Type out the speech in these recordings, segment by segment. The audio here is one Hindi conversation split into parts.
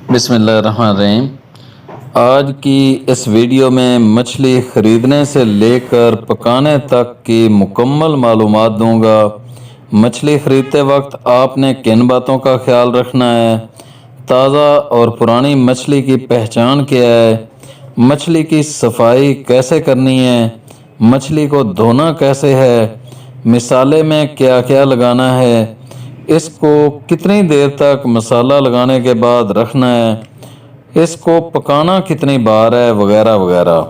बिस्मिल्लाहिर्रहमानिर्रहीम। आज की इस वीडियो में मछली ख़रीदने से लेकर पकाने तक की मुकम्मल मालूमात दूंगा। मछली ख़रीदते वक्त आपने किन बातों का ख्याल रखना है, ताज़ा और पुरानी मछली की पहचान क्या है, मछली की सफाई कैसे करनी है, मछली को धोना कैसे है, मिसाले में क्या क्या लगाना है, इसको कितनी देर तक मसाला लगाने के बाद रखना है, इसको पकाना कितनी बार है, वगैरह वगैरह।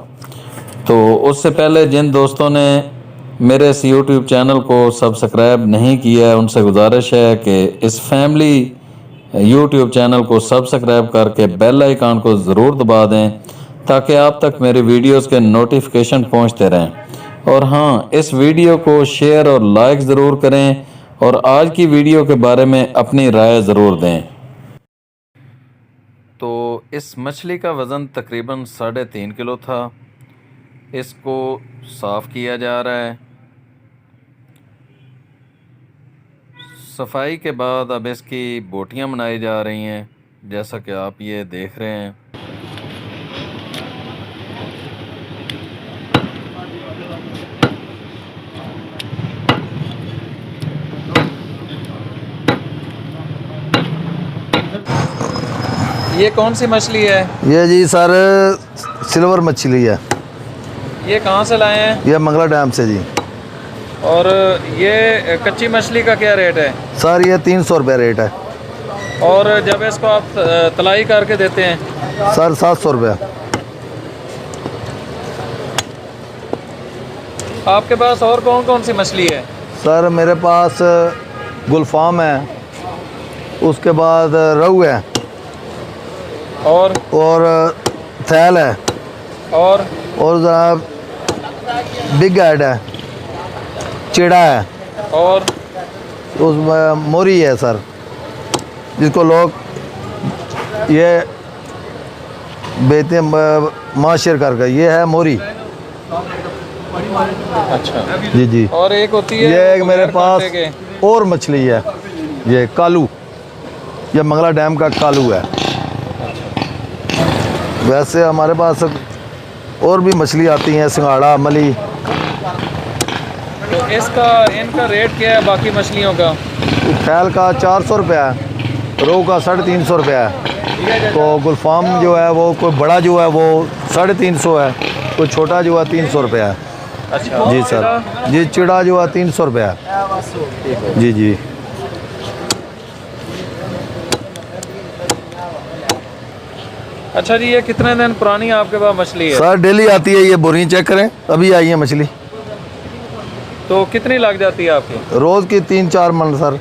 तो उससे पहले जिन दोस्तों ने मेरे इस YouTube चैनल को सब्सक्राइब नहीं किया है, उनसे गुजारिश है कि इस फैमिली YouTube चैनल को सब्सक्राइब करके बेल आइकन को ज़रूर दबा दें ताकि आप तक मेरी वीडियोस के नोटिफिकेशन पहुंचते रहें। और हाँ, इस वीडियो को शेयर और लाइक ज़रूर करें और आज की वीडियो के बारे में अपनी राय ज़रूर दें। तो इस मछली का वज़न तकरीबन 3.5 किलो था। इसको साफ़ किया जा रहा है। सफाई के बाद अब इसकी बोटियां बनाई जा रही हैं, जैसा कि आप ये देख रहे हैं। ये कौन सी मछली है? ये जी सर सिल्वर मछली है। ये कहाँ से लाए हैं? ये मंगला डैम से जी। और ये कच्ची मछली का क्या रेट है? सर ये 300 रुपये रेट है। और जब इसको आप तलाई करके देते हैं? सर 700 रुपये। आपके पास और कौन कौन सी मछली है? सर मेरे पास गुलफाम है, उसके बाद रहू है, और थैल है, और ज़रा बिग हेड है, चिड़ा है, और उसमें मोरी है सर, जिसको लोग ये बेचते हैं माशर करके। ये है मोरी। अच्छा जी जी। और एक होती है, ये एक मेरे पास और मछली है, ये कालू। ये मंगला डैम का कालू है। वैसे हमारे पास और भी मछली आती हैं, सिंघाड़ा, मली। तो इनका रेट क्या है बाकी मछलियों का? फैल का 400 रुपया है, रोहू का 350 रुपया है। तो गुलफाम जो है वो कोई बड़ा जो है वो 350 है, कोई छोटा जो है 300 रुपया है। अच्छा जी सर। जी चिड़ा जो है 300 रुपया है। जी जी। अच्छा जी, ये कितने दिन पुरानी आपके पास मछली है? सर डेली आती है, ये बोरी चेक करें, अभी आई है मछली। तो कितनी लग जाती है आपकी? रोज़ की 3-4 मन सर।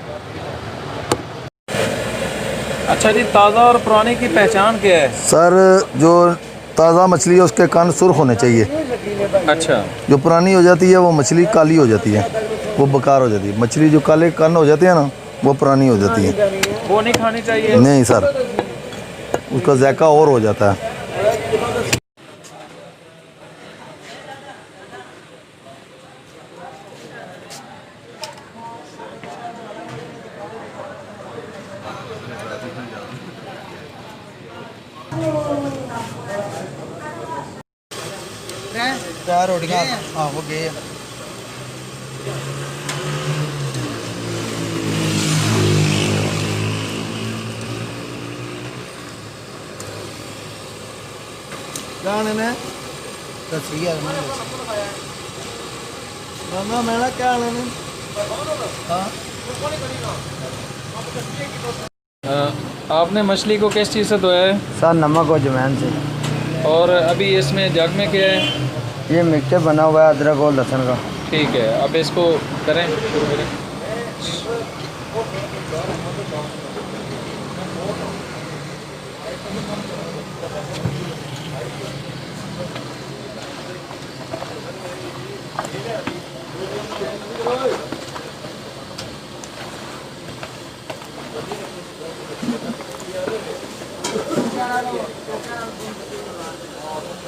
अच्छा जी, ताज़ा और पुरानी की पहचान क्या है? सर जो ताज़ा मछली है उसके कान सुर्ख होने चाहिए। अच्छा। जो पुरानी हो जाती है वो मछली काली हो जाती है, वो बेकार हो जाती है। मछली जो काले कान हो जाते हैं ना, वो पुरानी हो जाती है। वो नहीं खानी चाहिए? नहीं सर, उसका जायका और हो जाता है। चार रोटियां हाँ वो गए। क्या लेना है? सही है ना, मैं क्या लेना? आपने मछली को किस चीज़ से धोया है? सर नमक और जमैन से। और अभी इसमें जग में क्या है? ये मिक्सचर बना हुआ है अदरक और लहसुन का। ठीक है, अब इसको करें, शुरू करें।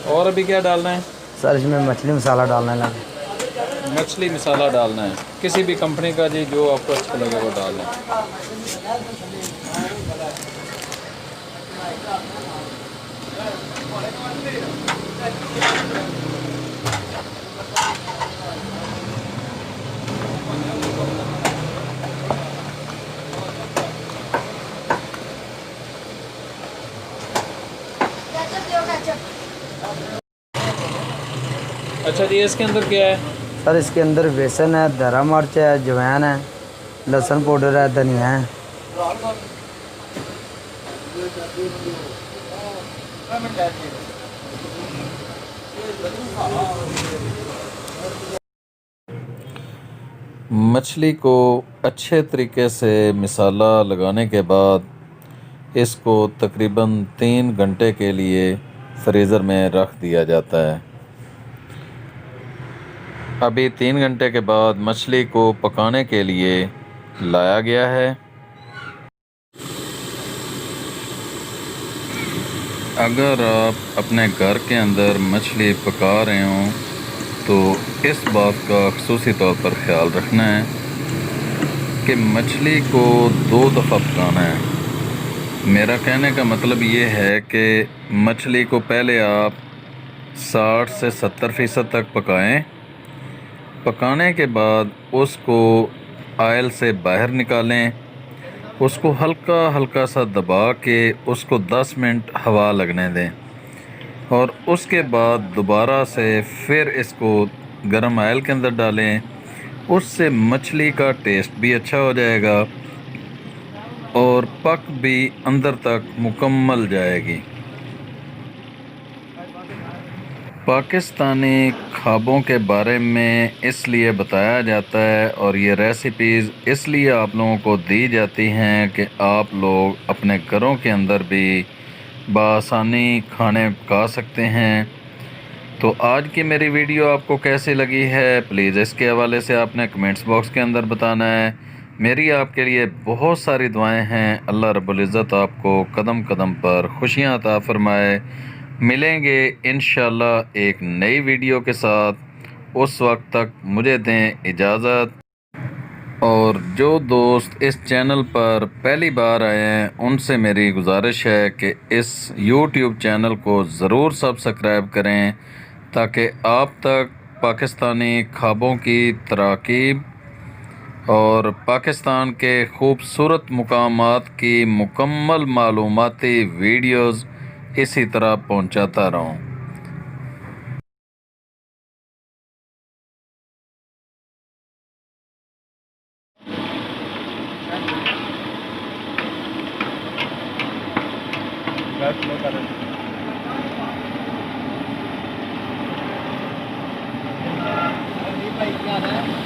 और अभी क्या डालना है? सर इसमें मछली मसाला डालना है। मछली मसाला डालना है, किसी भी कंपनी का जी, जो आपको अच्छा लगे वो डाल लें। अच्छा जी, इसके अंदर क्या है? सर इसके अंदर बेसन है, हरा मिर्च है, अजवाइन है, लहसुन पाउडर है, धनिया है। मछली को अच्छे तरीके से मसाला लगाने के बाद इसको तकरीबन 3 घंटे के लिए फ्रीज़र में रख दिया जाता है। अभी 3 घंटे के बाद मछली को पकाने के लिए लाया गया है। अगर आप अपने घर के अंदर मछली पका रहे हों तो इस बात का ख़ुसूसी तौर पर ख्याल रखना है कि मछली को 2 दफ़ा पकाना है। मेरा कहने का मतलब ये है कि मछली को पहले आप 60 से 70% तक पकाएं। पकाने के बाद उसको ऑयल से बाहर निकालें, उसको हल्का हल्का सा दबा के उसको 10 मिनट हवा लगने दें और उसके बाद दोबारा से फिर इसको गरम ऑयल के अंदर डालें। उससे मछली का टेस्ट भी अच्छा हो जाएगा और पक भी अंदर तक मुकम्मल जाएगी। पाकिस्तानी ख़ाबों के बारे में इसलिए बताया जाता है और ये रेसिपीज़ इसलिए आप लोगों को दी जाती हैं कि आप लोग अपने घरों के अंदर भी बआसानी खाने पका सकते हैं। तो आज की मेरी वीडियो आपको कैसी लगी है, प्लीज़ इसके हवाले से आपने कमेंट्स बॉक्स के अंदर बताना है। मेरी आपके लिए बहुत सारी दुआएं हैं। अल्लाह रब्बुल इज़्ज़त आपको कदम कदम पर खुशियाँ अता फ़रमाए। मिलेंगे इंशाल्लाह एक नई वीडियो के साथ। उस वक्त तक मुझे दें इजाज़त। और जो दोस्त इस चैनल पर पहली बार आए हैं उनसे मेरी गुजारिश है कि इस YouTube चैनल को ज़रूर सब्सक्राइब करें ताकि आप तक पाकिस्तानी ख़ाबों की तराकीब और पाकिस्तान के खूबसूरत मुकामात की मुकम्मल मालूमाती वीडियोज़ इसी तरह पहुंचाता रहूं। भाई क्या है?